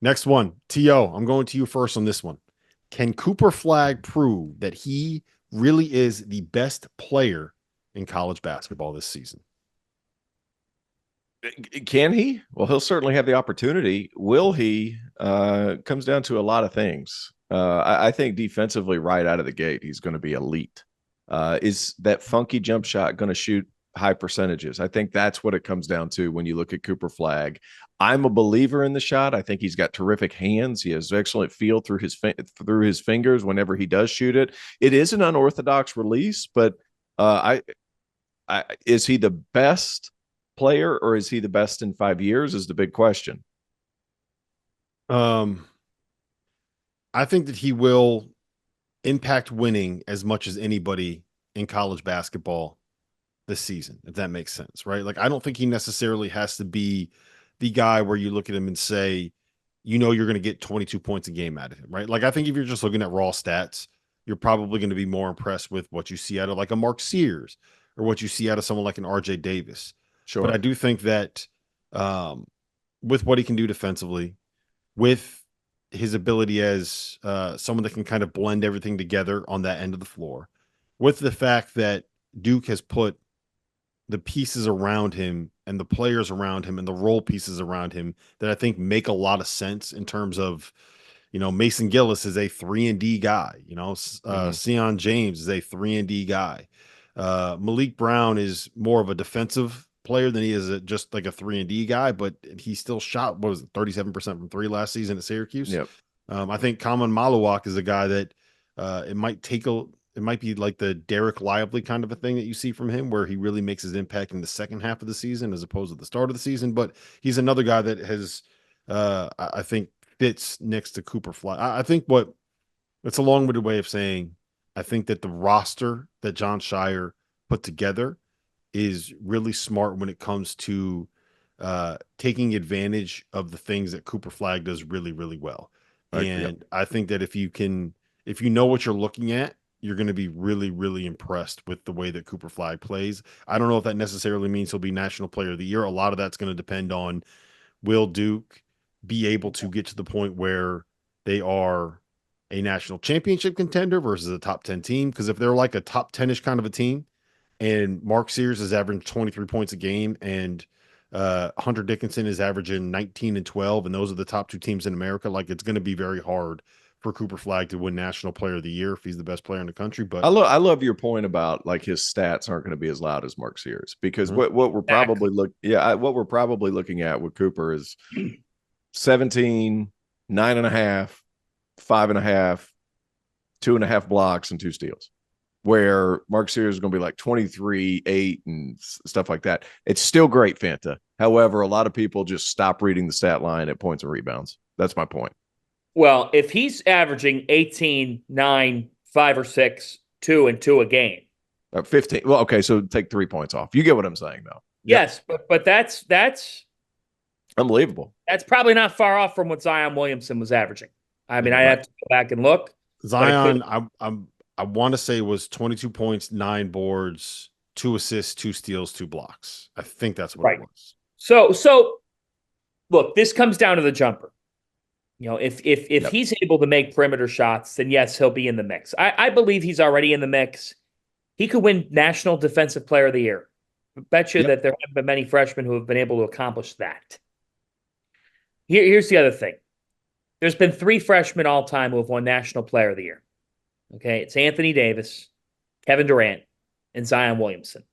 Next one, T.O., I'm going to you first on this one. Can Cooper Flagg prove that he really is the best player in college basketball this season? Can he? Well, he'll certainly have the opportunity. Will he? Comes down to a lot of things. I think defensively, right out of the gate, he's going to be elite. Is that funky jump shot going to shoot high percentages? I think that's what it comes down to when you look at Cooper Flagg. I'm a believer in the shot. I think he's got terrific hands. He has excellent feel through his fingers whenever he does shoot it. It is an unorthodox release, but is he the best player or is he the best in 5 years is the big question. I think that he will impact winning as much as anybody in college basketball this season, if that makes sense, right? Like, I don't think he necessarily has to be the guy where you look at him and say, you're going to get 22 points a game out of him, right? Like, I think if you're just looking at raw stats, you're probably going to be more impressed with what you see out of like a Mark Sears or what you see out of someone like an RJ Davis. Sure. But I do think that with what he can do defensively, with his ability as someone that can kind of blend everything together on that end of the floor, with the fact that Duke has put the pieces around him and the players around him and the role pieces around him that I think make a lot of sense in terms of, Mason Gillis is a 3-and-D guy, Sion James is a 3-and-D guy. Malik Brown is more of a defensive player than he is just like a 3-and-D guy, but he still shot, what was it, 37% from three last season at Syracuse. Yep. I think Kaman Maluwak is a guy that it might be like the Derek Lively kind of a thing that you see from him, where he really makes his impact in the second half of the season as opposed to the start of the season. But he's another guy that has, I think, fits next to Cooper Flagg. I think it's a long-winded way of saying, I think that the roster that John Shire put together is really smart when it comes to taking advantage of the things that Cooper Flagg does really, really well. And I think that if you know what you're looking at, you're going to be really, really impressed with the way that Cooper Flagg plays. I don't know if that necessarily means he'll be National Player of the Year. A lot of that's going to depend on, will Duke be able to get to the point where they are a national championship contender versus a top 10 team? Because if they're like a top 10-ish kind of a team and Mark Sears is averaging 23 points a game and Hunter Dickinson is averaging 19 and 12, and those are the top two teams in America, like, it's going to be very hard for Cooper Flagg to win National Player of the Year if he's the best player in the country. But I love your point about like his stats aren't going to be as loud as Mark Sears, because what we're probably what we're probably looking at with Cooper is 17, 9.5, 5.5, 2.5 blocks and 2 steals, where Mark Sears is going to be like 23, 8 and stuff like that. It's still great, Fanta. However, a lot of people just stop reading the stat line at points and rebounds. That's my point. Well, if he's averaging 18, 9, 5 or 6, 2 and 2 a game. 15. Well, okay, so take 3 points off. You get what I'm saying, though. Yes, but that's unbelievable. That's probably not far off from what Zion Williamson was averaging. I mean, I have to go back and look. Zion, I want to say, was 22 points, 9 boards, 2 assists, 2 steals, 2 blocks. I think that's what it was. So look, this comes down to the jumper. If he's able to make perimeter shots, then yes, he'll be in the mix. I believe he's already in the mix. He could win National Defensive Player of the Year. I bet you that there haven't been many freshmen who have been able to accomplish that. Here's the other thing. There's been 3 freshmen all time who have won National Player of the Year. Okay, it's Anthony Davis, Kevin Durant, and Zion Williamson.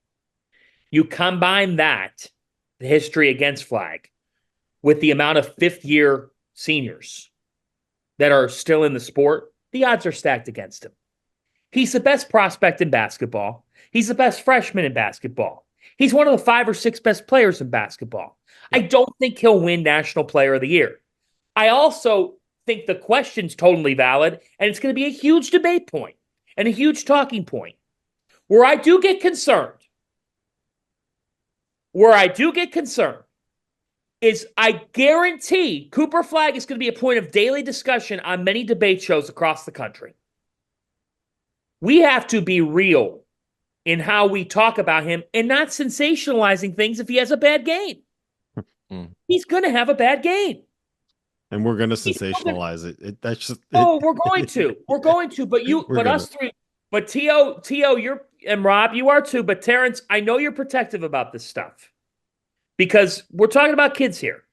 You combine that, the history against Flagg, with the amount of fifth-year seniors that are still in the sport, the odds are stacked against him. He's the best prospect in basketball. He's the best freshman in basketball. He's one of the 5 or 6 best players in basketball. I don't think he'll win National Player of the Year. I also think the question's totally valid, and it's going to be a huge debate point and a huge talking point. Where I do get concerned is I guarantee Cooper Flagg is going to be a point of daily discussion on many debate shows across the country. We have to be real in how we talk about him and not sensationalizing things if he has a bad game. He's going to have a bad game. And we're going to sensationalize it. That's just Oh, we're going to. We're going to. But us three. But T.O., you're and Rob, you are too. But Terrence, I know you're protective about this stuff because we're talking about kids here.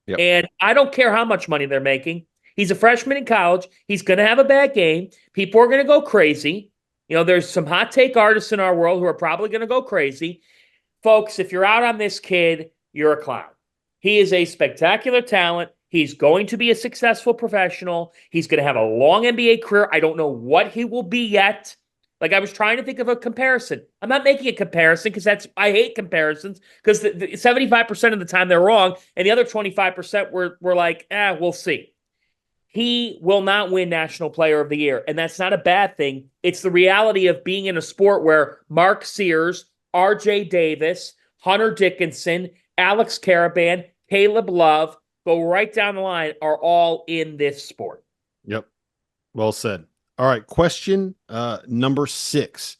Yep. And I don't care how much money they're making. He's a freshman in college. He's going to have a bad game. People are going to go crazy. There's some hot take artists in our world who are probably going to go crazy. Folks, if you're out on this kid, you're a clown. He is a spectacular talent. He's going to be a successful professional. He's going to have a long NBA career. I don't know what he will be yet. Like, I was trying to think of a comparison. I'm not making a comparison because I hate comparisons because 75% of the time they're wrong, and the other 25% we're like, we'll see. He will not win National Player of the Year, and that's not a bad thing. It's the reality of being in a sport where Mark Sears, R.J. Davis, Hunter Dickinson, Alex Caravan, Caleb Love, go right down the line, are all in this sport. Yep. Well said. All right. Question number 6.